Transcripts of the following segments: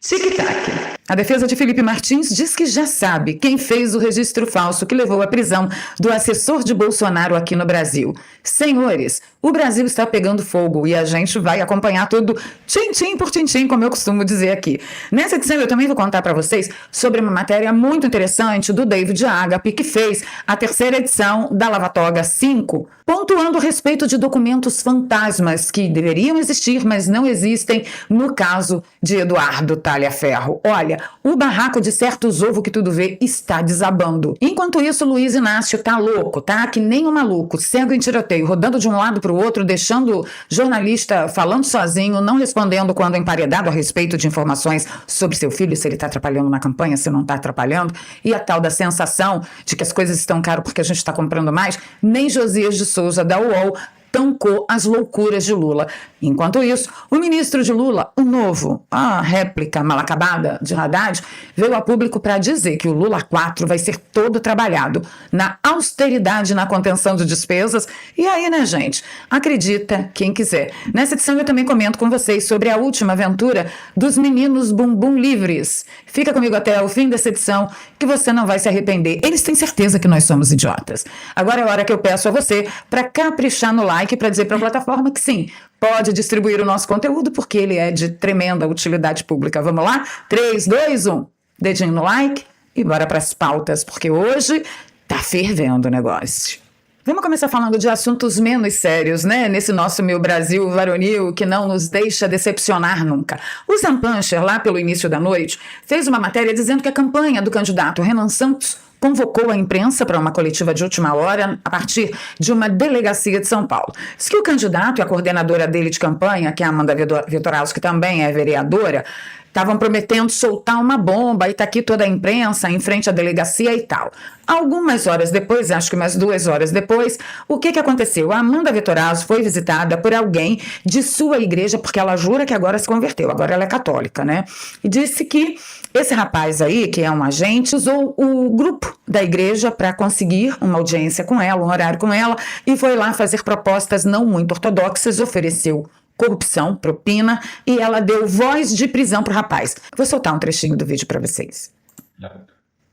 Tic-tac. A defesa de Felipe Martins diz que já sabe quem fez o registro falso que levou à prisão do assessor de Bolsonaro aqui no Brasil. Senhores, o Brasil está pegando fogo e a gente vai acompanhar tudo tintim por tintim, como eu costumo dizer aqui. Nessa edição eu também vou contar para vocês sobre uma matéria muito interessante do David Agape, que fez a terceira edição da Lava Toga 5, pontuando a respeito de documentos fantasmas que deveriam existir, mas não existem no caso de Eduardo Talhaferro. Olha, o barraco de certos ovo que tudo vê está desabando. Enquanto isso, Luiz Inácio tá louco, tá? Que nem um maluco, cego em tiroteio, rodando de um lado para o outro, deixando jornalista falando sozinho, não respondendo quando emparedado a respeito de informações sobre seu filho, se ele está atrapalhando na campanha, se não está atrapalhando, e a tal da sensação de que as coisas estão caras porque a gente está comprando mais. Nem Josias de Souza da UOL tancou as loucuras de Lula. Enquanto isso, o ministro de Lula, o novo, a réplica mal acabada de Haddad, veio a público para dizer que o Lula 4 vai ser todo trabalhado na austeridade, na contenção de despesas. E aí, né, gente? Acredita quem quiser. Nessa edição eu também comento com vocês sobre a última aventura dos meninos bumbum livres. Fica comigo até o fim dessa edição que você não vai se arrepender. Eles têm certeza que nós somos idiotas. Agora é a hora que eu peço a você para caprichar no like, para dizer para a plataforma que sim, pode distribuir o nosso conteúdo, porque ele é de tremenda utilidade pública. Vamos lá? 3, 2, 1. Dedinho no like e bora para as pautas, porque hoje tá fervendo o negócio. Vamos começar falando de assuntos menos sérios, né? Nesse nosso meu Brasil varonil que não nos deixa decepcionar nunca. O Sam Pancher, lá pelo início da noite, fez uma matéria dizendo que a campanha do candidato Renan Santos convocou a imprensa para uma coletiva de última hora a partir de uma delegacia de São Paulo. Diz que o candidato e a coordenadora dele de campanha, que é a Amanda Vitorazzo, que também é vereadora, estavam prometendo soltar uma bomba e tá aqui toda a imprensa em frente à delegacia e tal. Algumas horas depois, acho que umas 2 horas depois, o que aconteceu? A Amanda Vitorazzo foi visitada por alguém de sua igreja, porque ela jura que agora se converteu, agora ela é católica, né? E disse que esse rapaz aí, que é um agente, usou o grupo da igreja para conseguir uma audiência com ela, um horário com ela, e foi lá fazer propostas não muito ortodoxas, ofereceu corrupção, propina, e ela deu voz de prisão pro rapaz. Vou soltar um trechinho do vídeo para vocês.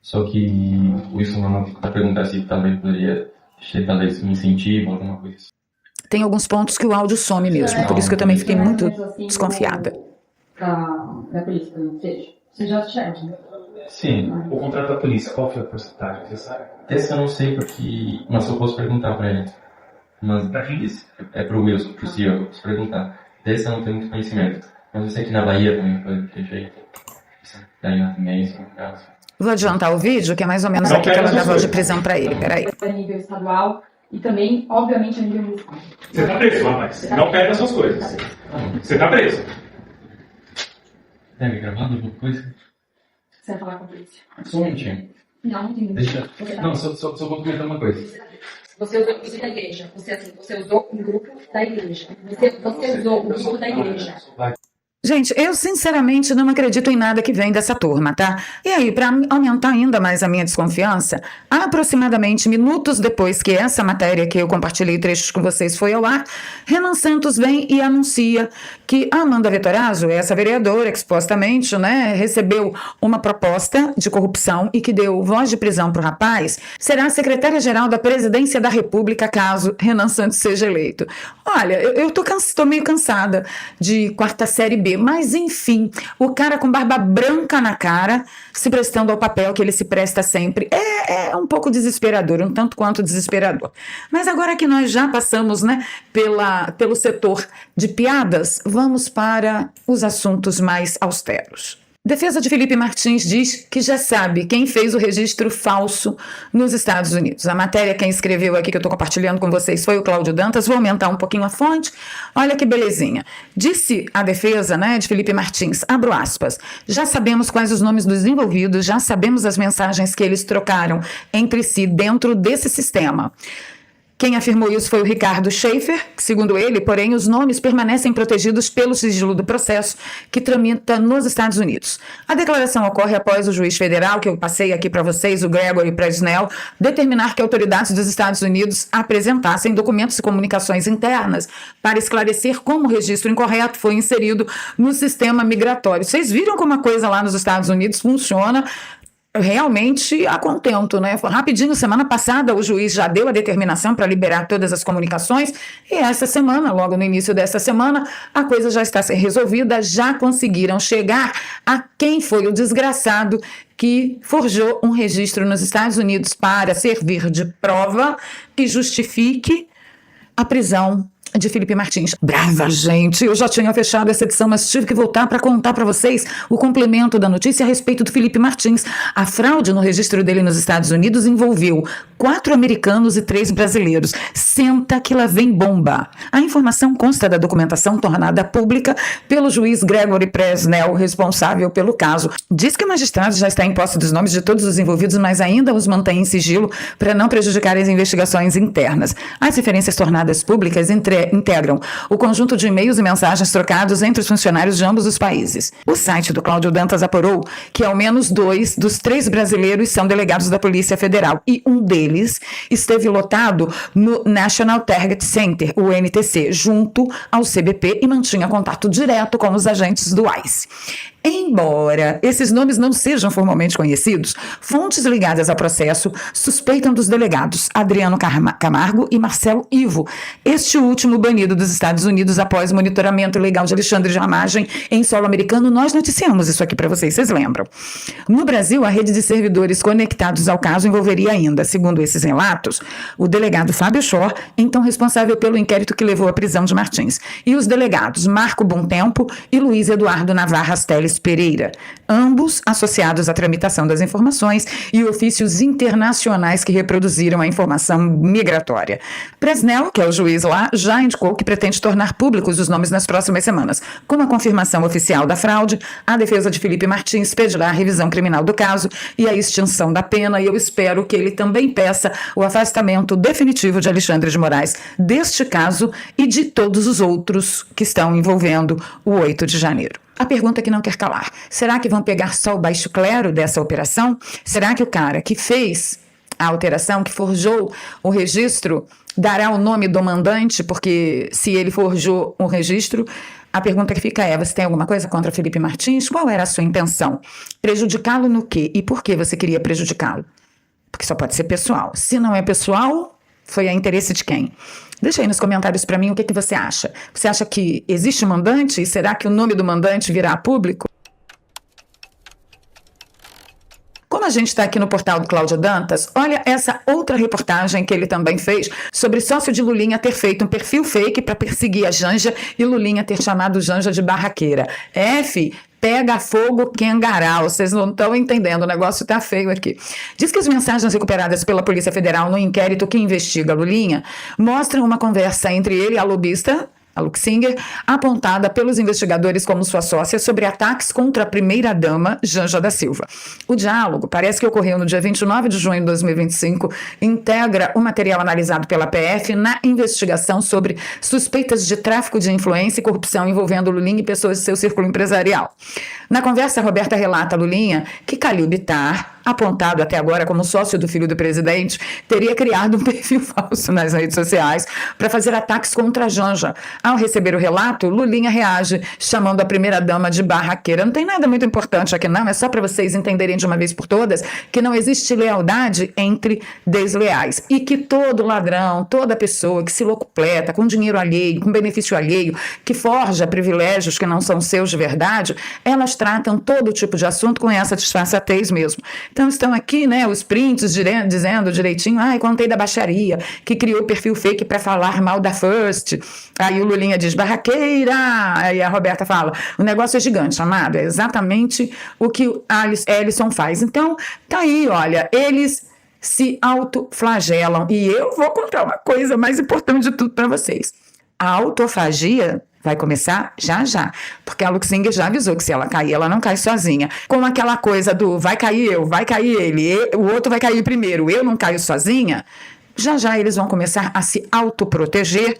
Só que o Wilson não está perguntando se talvez poderia ter talvez um incentivo, alguma coisa. Tem alguns pontos que o áudio some mesmo, por isso que eu também fiquei muito desconfiada. Da polícia, não seja? Você já acharam? Sim. O contrato da polícia, qual foi a porcentagem? Você sabe? Esse eu não sei porque... Mas eu posso perguntar para ele. Mas é pro Wilson, pro CEO, se perguntar. Desse eu não tenho muito conhecimento. Mas eu sei que na Bahia também foi feito. Daí na Mesma, no caso. Vou adiantar o vídeo, que é mais ou menos aqui que ela dá voz de prisão para ele. Peraí. A nível estadual e também, obviamente, a nível municipal. Você tá preso, rapaz. Não perde as suas coisas. Você tá preso. Deve gravado alguma coisa? Você vai falar com a polícia? Só um minutinho. Não, não tem Deixa... Não, só vou comentar uma coisa. Você usou o grupo da igreja. Você usou o grupo da igreja. Você usou o grupo da igreja. Gente, eu sinceramente não acredito em nada que vem dessa turma, tá? E aí, para aumentar ainda mais a minha desconfiança, aproximadamente minutos depois que essa matéria que eu compartilhei trechos com vocês foi ao ar, Renan Santos vem e anuncia que a Amanda Vitorazzo, essa vereadora que supostamente, né, recebeu uma proposta de corrupção e que deu voz de prisão pro rapaz, será a secretária-geral da Presidência da República caso Renan Santos seja eleito. Olha, eu tô meio cansada de quarta série B, mas enfim, o cara com barba branca na cara, se prestando ao papel que ele se presta sempre, é um pouco desesperador, um tanto quanto desesperador. Mas agora que nós já passamos, né, pelo setor de piadas, vamos para os assuntos mais austeros. Defesa de Felipe Martins diz que já sabe quem fez o registro falso nos Estados Unidos. A matéria, quem escreveu aqui, que eu estou compartilhando com vocês, foi o Cláudio Dantas. Vou aumentar um pouquinho a fonte. Olha que belezinha. Disse a defesa, né, de Felipe Martins, abro aspas, já sabemos quais os nomes dos envolvidos, já sabemos as mensagens que eles trocaram entre si dentro desse sistema. Quem afirmou isso foi o Ricardo Schaefer, que, segundo ele, porém, os nomes permanecem protegidos pelo sigilo do processo que tramita nos Estados Unidos. A declaração ocorre após o juiz federal, que eu passei aqui para vocês, o Gregory Presnell, determinar que autoridades dos Estados Unidos apresentassem documentos e comunicações internas para esclarecer como o registro incorreto foi inserido no sistema migratório. Vocês viram como a coisa lá nos Estados Unidos funciona realmente a contento, né? Rapidinho, semana passada, o juiz já deu a determinação para liberar todas as comunicações e essa semana, logo no início dessa semana, a coisa já está resolvida, já conseguiram chegar a quem foi o desgraçado que forjou um registro nos Estados Unidos para servir de prova que justifique a prisão de Felipe Martins. Brava, gente! Eu já tinha fechado essa edição, mas tive que voltar para contar para vocês o complemento da notícia a respeito do Felipe Martins. A fraude no registro dele nos Estados Unidos envolveu 4 americanos e 3 brasileiros. Senta que lá vem bomba. A informação consta da documentação tornada pública pelo juiz Gregory Presnell, responsável pelo caso. Diz que o magistrado já está em posse dos nomes de todos os envolvidos, mas ainda os mantém em sigilo para não prejudicar as investigações internas. As referências tornadas públicas integram o conjunto de e-mails e mensagens trocados entre os funcionários de ambos os países. O site do Cláudio Dantas apurou que ao menos 2 dos 3 brasileiros são delegados da Polícia Federal e um deles esteve lotado no National Target Center, o NTC, junto ao CBP e mantinha contato direto com os agentes do ICE. Embora esses nomes não sejam formalmente conhecidos, fontes ligadas ao processo suspeitam dos delegados Adriano Camargo e Marcelo Ivo, este último banido dos Estados Unidos após monitoramento ilegal de Alexandre de Ramagem em solo americano. Nós noticiamos isso aqui para vocês lembram? No Brasil, a rede de servidores conectados ao caso envolveria ainda, segundo esses relatos, o delegado Fábio Schor, então responsável pelo inquérito que levou à prisão de Martins, e os delegados Marco Bontempo e Luiz Eduardo Navarras Teles Pereira, ambos associados à tramitação das informações e ofícios internacionais que reproduziram a informação migratória. Presnell, que é o juiz lá, já indicou que pretende tornar públicos os nomes nas próximas semanas. Com a confirmação oficial da fraude, a defesa de Felipe Martins pedirá a revisão criminal do caso e a extinção da pena, e eu espero que ele também peça o afastamento definitivo de Alexandre de Moraes deste caso e de todos os outros que estão envolvendo o 8 de janeiro. A pergunta que não quer calar: será que vão pegar só o baixo clero dessa operação? Será que o cara que fez a alteração, que forjou o registro, dará o nome do mandante? Porque se ele forjou um registro, a pergunta que fica é: você tem alguma coisa contra Felipe Martins? Qual era a sua intenção? Prejudicá-lo no quê? E por que você queria prejudicá-lo? Porque só pode ser pessoal. Se não é pessoal, foi a interesse de quem? Deixa aí nos comentários para mim o que você acha. Você acha que existe um mandante? E será que o nome do mandante virá público? Como a gente está aqui no portal do Cláudio Dantas, olha essa outra reportagem que ele também fez sobre sócio de Lulinha ter feito um perfil fake para perseguir a Janja e Lulinha ter chamado Janja de barraqueira. Pega fogo Kengarau, vocês não estão entendendo, o negócio tá feio aqui. Diz que as mensagens recuperadas pela Polícia Federal no inquérito que investiga Lulinha mostram uma conversa entre ele e a lobista, a Luxinger, apontada pelos investigadores como sua sócia sobre ataques contra a primeira-dama, Janja da Silva. O diálogo parece que ocorreu no dia 29 de junho de 2025, integra o material analisado pela PF na investigação sobre suspeitas de tráfico de influência e corrupção envolvendo Lulinha e pessoas de seu círculo empresarial. Na conversa, Roberta relata a Lulinha que Calil Bittar, apontado até agora como sócio do filho do presidente, teria criado um perfil falso nas redes sociais para fazer ataques contra a Janja. Ao receber o relato, Lulinha reage, chamando a primeira-dama de barraqueira. Não tem nada muito importante aqui não, é só para vocês entenderem de uma vez por todas que não existe lealdade entre desleais e que todo ladrão, toda pessoa que se locupleta com dinheiro alheio, com benefício alheio, que forja privilégios que não são seus de verdade, elas tratam todo tipo de assunto com essa disfarçatez mesmo. Então estão aqui, né, os prints dizendo direitinho, contei da baixaria, que criou o perfil fake para falar mal da First. Aí o Lulinha diz, barraqueira. Aí a Roberta fala, o negócio é gigante, amado, é exatamente o que o Ellison faz. Então, tá aí, olha, eles se autoflagelam. E eu vou contar uma coisa mais importante de tudo para vocês. A autofagia vai começar já, porque a Luxinger já avisou que se ela cair, ela não cai sozinha. Com aquela coisa do vai cair eu, vai cair ele, o outro vai cair primeiro, eu não caio sozinha. já já eles vão começar a se autoproteger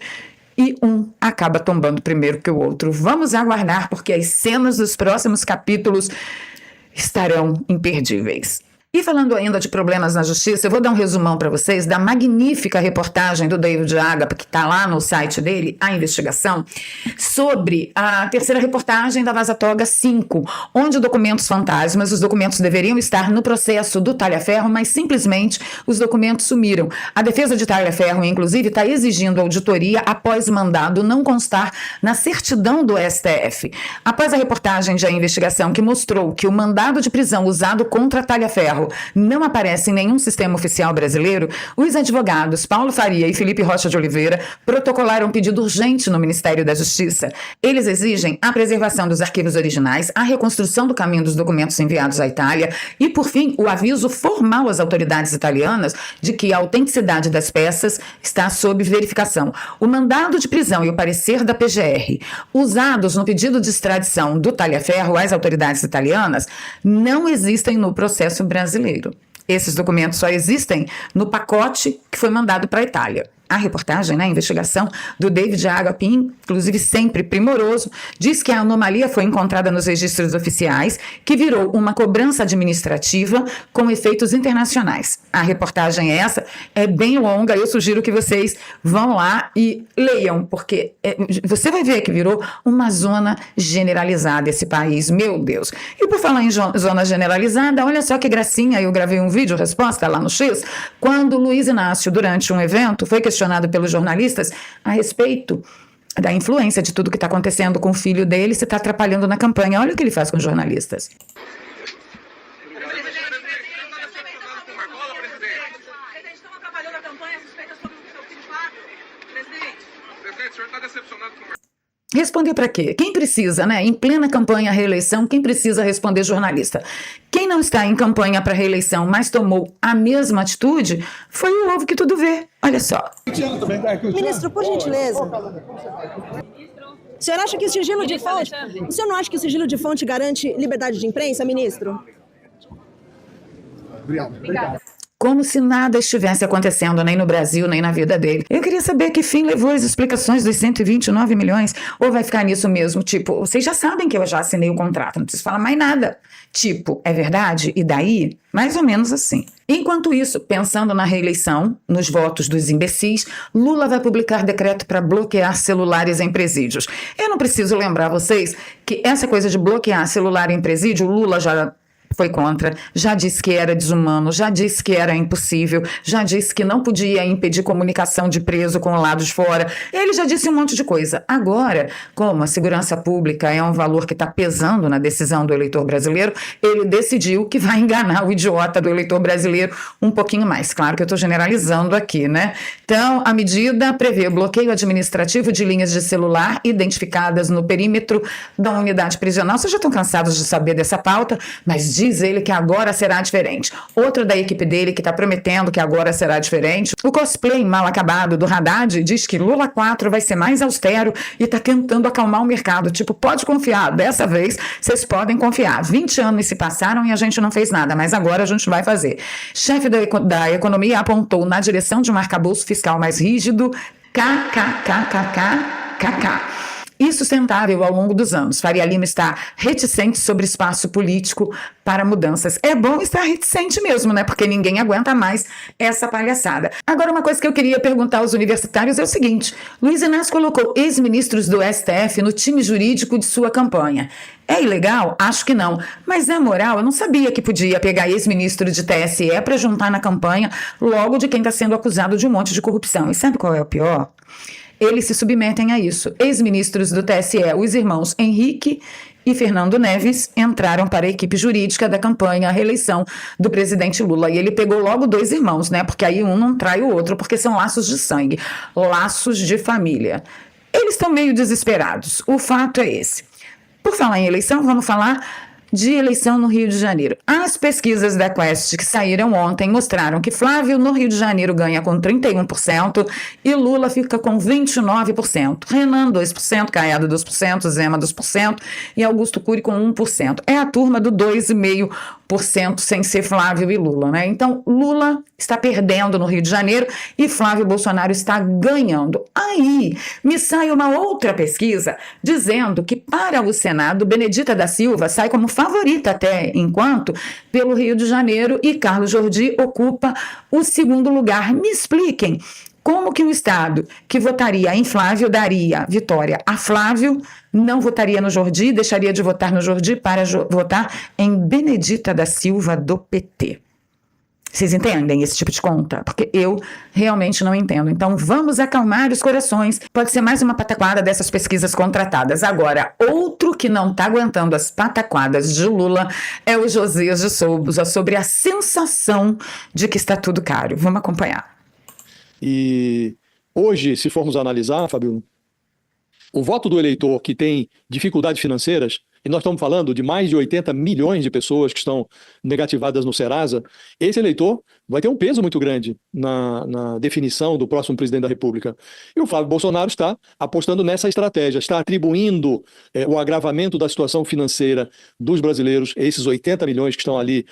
e um acaba tombando primeiro que o outro. Vamos aguardar, porque as cenas dos próximos capítulos estarão imperdíveis. E falando ainda de problemas na justiça, eu vou dar um resumão para vocês da magnífica reportagem do David Agap, que está lá no site dele, A Investigação, sobre a terceira reportagem da Vaza Toga 5, onde documentos fantasmas, os documentos deveriam estar no processo do Talhaferro, mas simplesmente os documentos sumiram. A defesa de Talhaferro, inclusive, está exigindo auditoria após mandado não constar na certidão do STF. Após a reportagem de A Investigação, que mostrou que o mandado de prisão usado contra Talhaferro não aparece em nenhum sistema oficial brasileiro, os advogados Paulo Faria e Felipe Rocha de Oliveira protocolaram um pedido urgente no Ministério da Justiça. Eles exigem a preservação dos arquivos originais, a reconstrução do caminho dos documentos enviados à Itália e, por fim, o aviso formal às autoridades italianas de que a autenticidade das peças está sob verificação. O mandado de prisão e o parecer da PGR, usados no pedido de extradição do Talhaferro às autoridades italianas, não existem no processo brasileiro. Esses documentos só existem no pacote que foi mandado para a Itália. A reportagem, a investigação do David Agap, inclusive sempre primoroso, diz que a anomalia foi encontrada nos registros oficiais, que virou uma cobrança administrativa com efeitos internacionais. A reportagem é bem longa, eu sugiro que vocês vão lá e leiam, porque você vai ver que virou uma zona generalizada esse país, meu Deus. E por falar em zona generalizada, olha só que gracinha, eu gravei um vídeo resposta lá no X, quando Luiz Inácio, durante um evento, foi questionado pelos jornalistas a respeito da influência de tudo que está acontecendo com o filho dele, se está atrapalhando na campanha. Olha o que ele faz com os jornalistas. Presidente, estão atrapalhando a campanha, suspeitas sobre o seu filho lá? Presidente, o senhor está decepcionado com o... Responder para quê? Quem precisa, em plena campanha à reeleição, quem precisa responder jornalista? Quem não está em campanha para reeleição, mas tomou a mesma atitude, foi o ovo que tudo vê. Olha só. Ministro, por gentileza. O senhor acha que o sigilo de fonte... O senhor não acha que o sigilo de fonte garante liberdade de imprensa, ministro? Obrigada. Como se nada estivesse acontecendo, nem no Brasil, nem na vida dele. Eu queria saber que fim levou as explicações dos 129 milhões, ou vai ficar nisso mesmo, tipo, vocês já sabem que eu já assinei o contrato, não preciso falar mais nada. Tipo, é verdade? E daí? Mais ou menos assim. Enquanto isso, pensando na reeleição, nos votos dos imbecis, Lula vai publicar decreto para bloquear celulares em presídios. Eu não preciso lembrar vocês que essa coisa de bloquear celular em presídio, Lula já foi contra, já disse que era desumano, já disse que era impossível, já disse que não podia impedir comunicação de preso com o lado de fora. Ele já disse um monte de coisa. Agora, como a segurança pública é um valor que está pesando na decisão do eleitor brasileiro, ele decidiu que vai enganar o idiota do eleitor brasileiro um pouquinho mais. Claro que eu estou generalizando aqui, Então, a medida prevê o bloqueio administrativo de linhas de celular identificadas no perímetro da unidade prisional. Vocês já estão cansados de saber dessa pauta, mas diz ele que agora será diferente. Outro da equipe dele que está prometendo que agora será diferente. O cosplay mal acabado do Haddad diz que Lula 4 vai ser mais austero e está tentando acalmar o mercado. Tipo, pode confiar, dessa vez vocês podem confiar. 20 anos se passaram e a gente não fez nada, mas agora a gente vai fazer. Chefe da economia apontou na direção de um arcabouço fiscal mais rígido, insustentável ao longo dos anos. Faria Lima está reticente sobre espaço político para mudanças. É bom estar reticente mesmo, porque ninguém aguenta mais essa palhaçada. Agora, uma coisa que eu queria perguntar aos universitários é o seguinte: Luiz Inácio colocou ex-ministros do STF no time jurídico de sua campanha. É ilegal? Acho que não. Mas, na moral, eu não sabia que podia pegar ex-ministro de TSE para juntar na campanha logo de quem está sendo acusado de um monte de corrupção. E sabe qual é o pior? Eles se submetem a isso. Ex-ministros do TSE, os irmãos Henrique e Fernando Neves, entraram para a equipe jurídica da campanha à reeleição do presidente Lula. E ele pegou logo 2 irmãos, porque aí um não trai o outro, porque são laços de sangue, laços de família. Eles estão meio desesperados. O fato é esse. Por falar em eleição, vamos falar de eleição no Rio de Janeiro. As pesquisas da Quest que saíram ontem mostraram que Flávio no Rio de Janeiro ganha com 31% e Lula fica com 29%. Renan 2%, Caiado 2%, Zema 2% e Augusto Cury com 1%. É a turma do 2,5% sem ser Flávio e Lula, né? Então, Lula está perdendo no Rio de Janeiro e Flávio Bolsonaro está ganhando. Aí, me sai uma outra pesquisa dizendo que para o Senado, Benedita da Silva sai como favorita até enquanto pelo Rio de Janeiro e Carlos Jordi ocupa o segundo lugar. Me expliquem como que um Estado que votaria em Flávio daria vitória a Flávio, não votaria no Jordi, deixaria de votar no Jordi para votar em Benedita da Silva do PT. Vocês entendem esse tipo de conta? Porque eu realmente não entendo. Então vamos acalmar os corações. Pode ser mais uma pataquada dessas pesquisas contratadas. Agora, outro que não está aguentando as pataquadas de Lula é o Josias de Souza sobre a sensação de que está tudo caro. Vamos acompanhar. E hoje, se formos analisar, Fabio, o voto do eleitor que tem dificuldades financeiras, e nós estamos falando de mais de 80 milhões de pessoas que estão negativadas no Serasa, esse eleitor vai ter um peso muito grande na definição do próximo presidente da República. E o Flávio Bolsonaro está apostando nessa estratégia, está atribuindo o agravamento da situação financeira dos brasileiros, esses 80 milhões que estão ali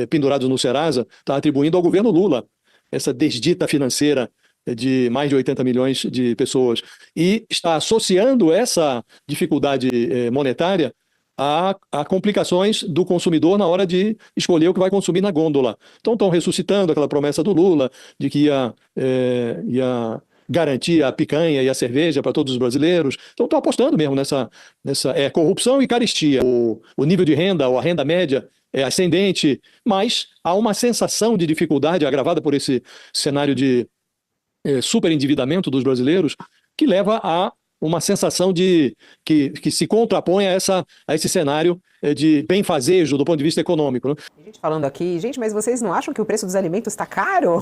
pendurados no Serasa, está atribuindo ao governo Lula essa desdita financeira de mais de 80 milhões de pessoas, e está associando essa dificuldade monetária a complicações do consumidor na hora de escolher o que vai consumir na gôndola. Então estão ressuscitando aquela promessa do Lula de que ia garantir a picanha e a cerveja para todos os brasileiros. Então estão apostando mesmo nessa corrupção e carestia. O nível de renda, ou a renda média, é ascendente, mas há uma sensação de dificuldade agravada por esse cenário de superendividamento dos brasileiros que leva a uma sensação de que se contrapõe a esse cenário de benfazejo do ponto de vista econômico, né? Gente falando aqui, gente, mas vocês não acham que o preço dos alimentos está caro?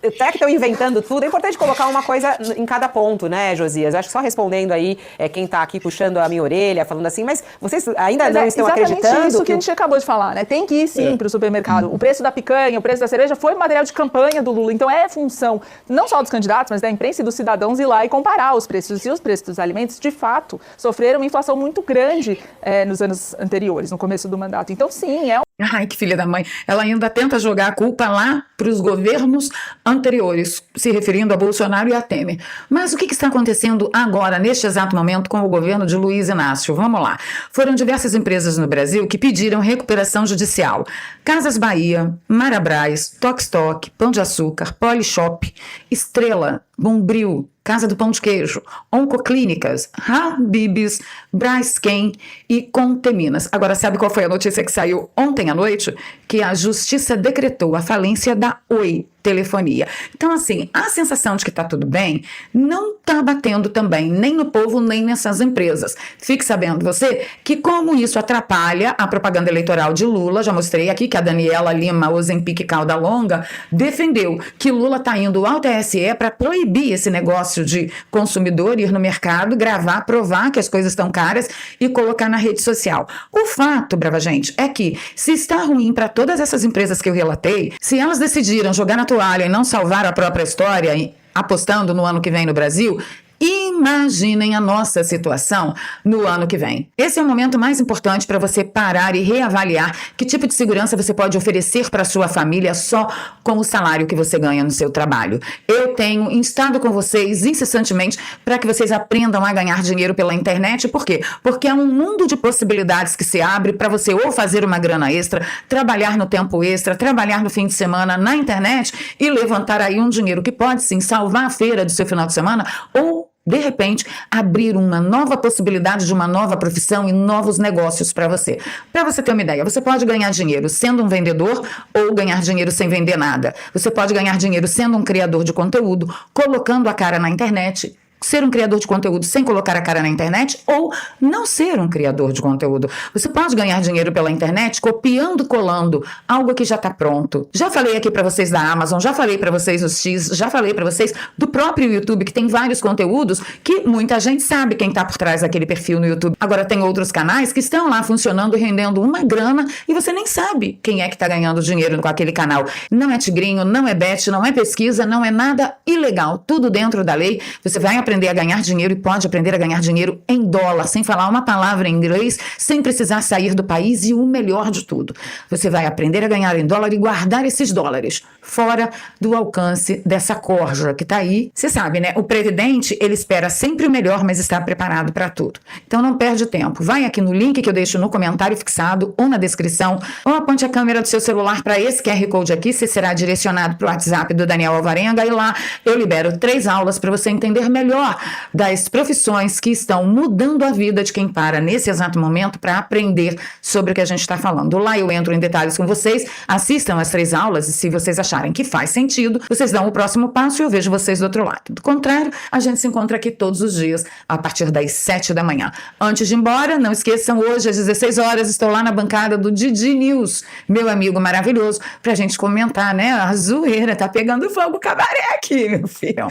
Até que estão inventando tudo. É importante colocar uma coisa em cada ponto, né, Josias? Acho que só respondendo aí quem está aqui puxando a minha orelha, falando assim, mas vocês ainda não estão acreditando? Exatamente isso que a gente acabou de falar, né? Tem que ir sim para o supermercado. O preço da picanha, o preço da cerveja foi material de campanha do Lula. Então é função não só dos candidatos, mas da imprensa e dos cidadãos ir lá e comparar os preços. E os preços dos alimentos, de fato, sofreram uma inflação muito grande nos anos anteriores, no começo do mandato. Então, sim, Ai, que filha da mãe. Ela ainda tenta jogar a culpa lá para os governos anteriores, se referindo a Bolsonaro e a Temer. Mas o que está acontecendo agora, neste exato momento, com o governo de Luiz Inácio? Vamos lá. Foram diversas empresas no Brasil que pediram recuperação judicial. Casas Bahia, Marabras, Tokstok, Pão de Açúcar, Polishop, Estrela, Bombril, Casa do Pão de Queijo, Oncoclínicas, Habib's, Braskem e Conteminas. Agora, sabe qual foi a notícia que saiu ontem à noite? Que a Justiça decretou a falência da Oi Telefonia. Então, assim, a sensação de que está tudo bem não está batendo também nem no povo, nem nessas empresas. Fique sabendo você que como isso atrapalha a propaganda eleitoral de Lula, já mostrei aqui que a Daniela Lima Ozempic Cauda Longa defendeu que Lula está indo ao TSE para proibir esse negócio de consumidor ir no mercado, gravar, provar que as coisas estão caras e colocar na rede social. O fato, brava gente, é que se está ruim para todas essas empresas que eu relatei, se elas decidiram jogar na toalha e não salvar a própria história, apostando no ano que vem no Brasil, imaginem a nossa situação no ano que vem. Esse é o momento mais importante para você parar e reavaliar que tipo de segurança você pode oferecer para sua família só com o salário que você ganha no seu trabalho. Eu tenho instado com vocês incessantemente para que vocês aprendam a ganhar dinheiro pela internet. Por quê? Porque é um mundo de possibilidades que se abre para você ou fazer uma grana extra, trabalhar no tempo extra, trabalhar no fim de semana na internet e levantar aí um dinheiro que pode sim salvar a feira do seu final de semana ou de repente, abrir uma nova possibilidade de uma nova profissão e novos negócios para você. Para você ter uma ideia, você pode ganhar dinheiro sendo um vendedor ou ganhar dinheiro sem vender nada. Você pode ganhar dinheiro sendo um criador de conteúdo, colocando a cara na internet, ser um criador de conteúdo sem colocar a cara na internet ou não ser um criador de conteúdo. Você pode ganhar dinheiro pela internet copiando, colando algo que já está pronto. Já falei aqui para vocês da Amazon, já falei para vocês do X, já falei para vocês do próprio YouTube, que tem vários conteúdos que muita gente sabe quem está por trás daquele perfil no YouTube. Agora tem outros canais que estão lá funcionando e rendendo uma grana e você nem sabe quem é que está ganhando dinheiro com aquele canal. Não é tigrinho, não é bet, não é pesquisa, não é nada ilegal. Tudo dentro da lei. Você vai aprender a ganhar dinheiro e pode aprender a ganhar dinheiro em dólar, sem falar uma palavra em inglês, sem precisar sair do país e o melhor de tudo. Você vai aprender a ganhar em dólar e guardar esses dólares fora do alcance dessa corja que está aí. Você sabe, né? O previdente, ele espera sempre o melhor, mas está preparado para tudo. Então não perde tempo. Vai aqui no link que eu deixo no comentário fixado ou na descrição, ou aponte a câmera do seu celular para esse QR Code aqui, você será direcionado para o WhatsApp do Daniel Alvarenga e lá eu libero 3 aulas para você entender melhor das profissões que estão mudando a vida de quem para nesse exato momento para aprender sobre o que a gente está falando. Lá eu entro em detalhes com vocês, assistam as 3 aulas e se vocês acharem que faz sentido, vocês dão o próximo passo e eu vejo vocês do outro lado. Do contrário, a gente se encontra aqui todos os dias a partir das 7 da manhã. Antes de ir embora, não esqueçam, hoje às 16 horas estou lá na bancada do Didi News, meu amigo maravilhoso, pra gente comentar, né? A zoeira tá pegando fogo, cabaré aqui, meu filho.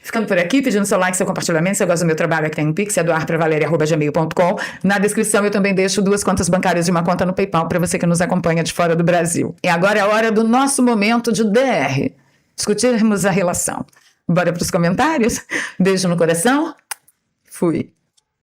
Ficando por aqui, pedindo seu like, seu compartilhamento, se você gosta do meu trabalho, aqui tem um pix, é doarpravaleria@gmail.com. Na descrição eu também deixo 2 contas bancárias e uma conta no PayPal para você que nos acompanha de fora do Brasil. E agora é a hora do nosso momento de DR. Discutirmos a relação. Bora pros comentários? Beijo no coração. Fui.